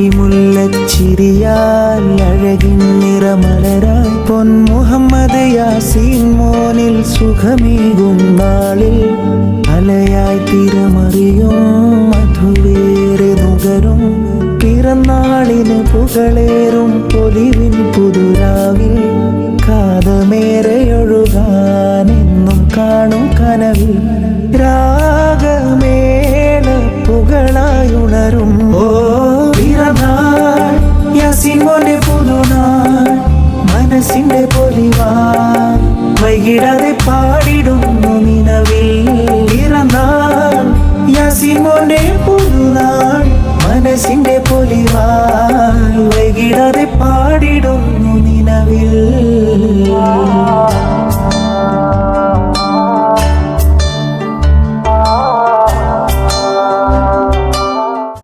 അരിമുല്ലച്ചിരിയാൽ അഴകിൻ നിറമലരായി പൊന്മുഹമ്മദ് യാസീൻ മോനിൽ സുഖമേകും നാളിൽ അലയായി തിരമറിയും മധുവേറെ നുകരും പിറന്നാളിന് പുകളേറും പൊലിവിൻ പുതുരാവിൽ കാതമേറെയൊഴുകാനെന്നും കാണും കനവിൽ രാഗമേള പുകളായുണരും ഓ പിറന്നാൾ യാസീൻ മോന്റെ പുതുനാൾ മനസ്സിന്റെ പൊലിവാ വൈകിടാതെ പാടിടുന്നു നിലവിൽ പിറന്നാൾ യാസീൻ മോന്റെ പുതുനാൾ മനസ്സിന്റെ പൊലിവാ വൈകിടാതെ പാടിടുന്നു നിലവിൽ